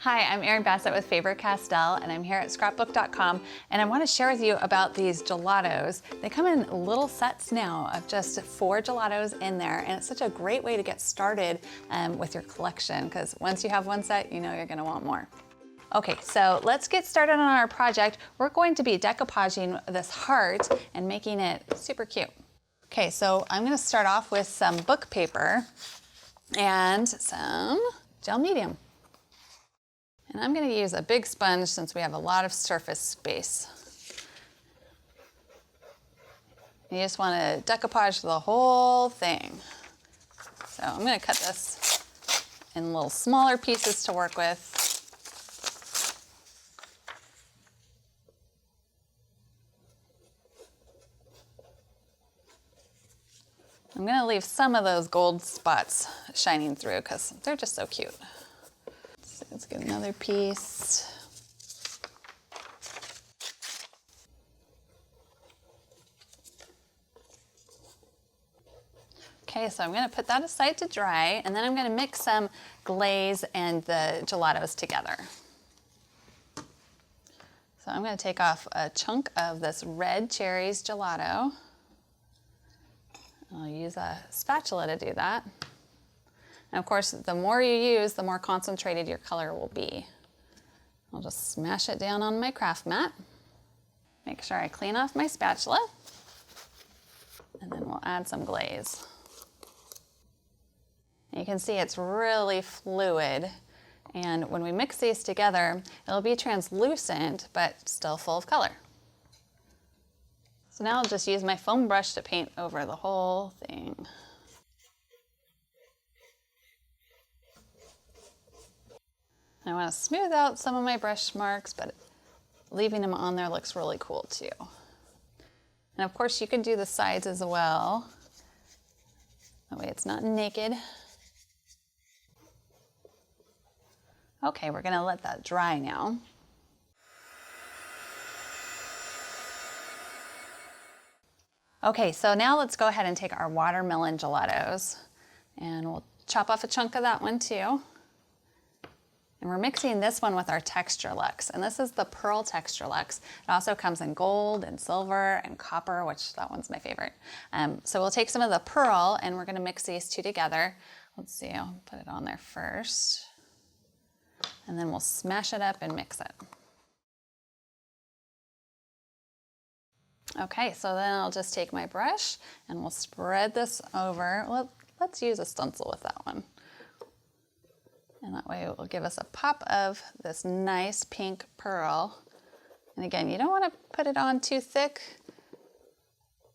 Hi, I'm Erin Bassett with Faber-Castell, and I'm here at Scrapbook.com, and I want to share with you about these gelatos. They come in little sets now of just 4 gelatos in there, and it's such a great way to get started with your collection, because once you have one set, you know you're going to want more. Okay, so let's get started on our project. We're going to be decoupaging this heart and making it super cute. Okay, so I'm going to start off with some book paper and some gel medium. And I'm going to use a big sponge since we have a lot of surface space. You just want to decoupage the whole thing. So I'm going to cut this in little smaller pieces to work with. I'm going to leave some of those gold spots shining through because they're just so cute. Let's get another piece. Okay, so I'm going to put that aside to dry, and then I'm going to mix some glaze and the gelatos together. So I'm going to take off a chunk of this red cherries gelato. I'll use a spatula to do that. And of course, the more you use, the more concentrated your color will be. I'll just smash it down on my craft mat. Make sure I clean off my spatula. And then we'll add some glaze. And you can see it's really fluid. And when we mix these together, it'll be translucent, but still full of color. So now I'll just use my foam brush to paint over the whole thing. I want to smooth out some of my brush marks, but leaving them on there looks really cool too. And of course you can do the sides as well. That way it's not naked. Okay, we're going to let that dry now. Okay, so now let's go ahead and take our watermelon gelatos, and we'll chop off a chunk of that one too. And we're mixing this one with our Texture Luxe, and this is the Pearl Texture Luxe. It also comes in gold and silver and copper, which that one's my favorite. So we'll take some of the Pearl and we're gonna mix these two together. Let's see, I'll put it on there first. And then we'll smash it up and mix it. Okay, so then I'll just take my brush and we'll spread this over. Well, let's use a stencil with that one. And that way it will give us a pop of this nice pink pearl. And again, you don't want to put it on too thick.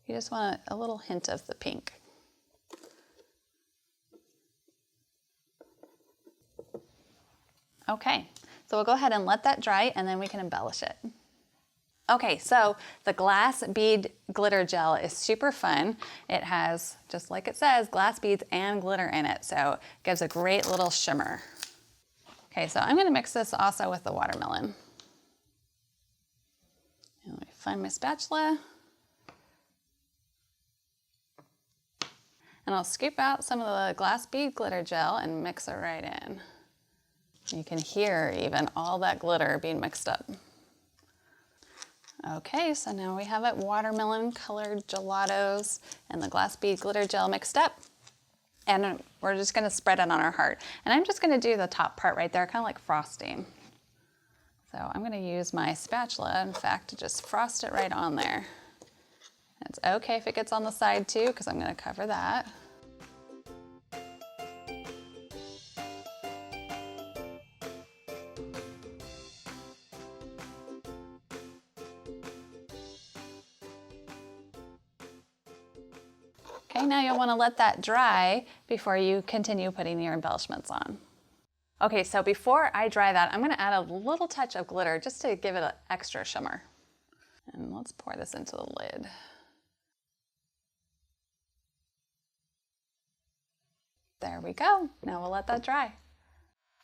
You just want a little hint of the pink. Okay, so we'll go ahead and let that dry and then we can embellish it. Okay, so the glass bead glitter gel is super fun. It has, just like it says, glass beads and glitter in it, so it gives a great little shimmer. Okay, so I'm going to mix this also with the watermelon. And let me find my spatula. And I'll scoop out some of the glass bead glitter gel and mix it right in. You can hear even all that glitter being mixed up. Okay, so now we have it watermelon colored gelatos and the glass bead glitter gel mixed up. And we're just gonna spread it on our heart. And I'm just gonna do the top part right there, kind of like frosting. So I'm gonna use my spatula, in fact, to just frost it right on there. It's okay if it gets on the side too, because I'm gonna cover that. Okay, now you'll want to let that dry before you continue putting your embellishments on. Okay, so before I dry that, I'm going to add a little touch of glitter just to give it an extra shimmer. And let's pour this into the lid. There we go. Now we'll let that dry.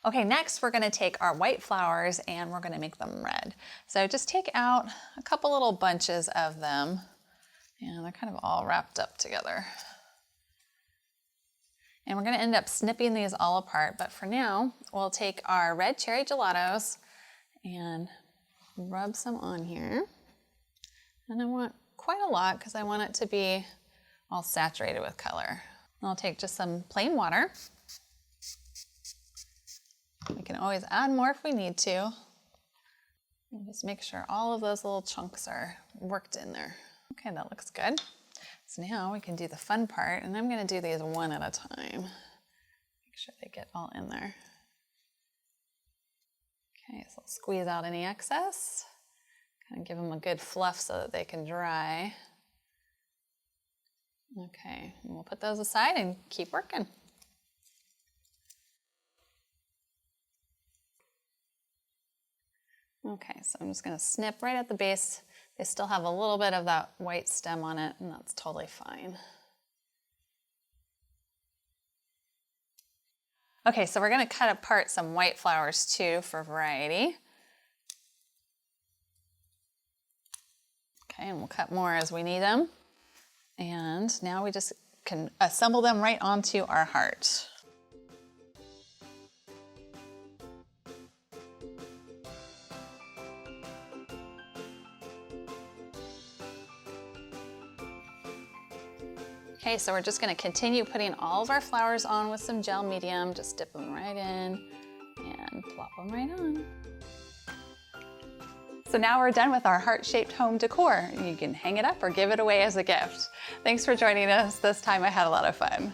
Okay, next we're going to take our white flowers and we're going to make them red. So just take out a couple little bunches of them. And they're kind of all wrapped up together. And we're gonna end up snipping these all apart, but for now, we'll take our red cherry gelatos and rub some on here. And I want quite a lot because I want it to be all saturated with color. And I'll take just some plain water. We can always add more if we need to. And just make sure all of those little chunks are worked in there. Okay, that looks good. So now we can do the fun part, and I'm gonna do these one at a time. Make sure they get all in there. Okay, so I'll squeeze out any excess. Kind of give them a good fluff so that they can dry. Okay, and we'll put those aside and keep working. Okay, so I'm just gonna snip right at the base. They still have a little bit of that white stem on it, and that's totally fine. Okay, so we're gonna cut apart some white flowers too for variety. Okay, and we'll cut more as we need them. And now we just can assemble them right onto our heart. Okay, so we're just gonna continue putting all of our flowers on with some gel medium. Just dip them right in and plop them right on. So now we're done with our heart-shaped home decor. You can hang it up or give it away as a gift. Thanks for joining us. This time I had a lot of fun.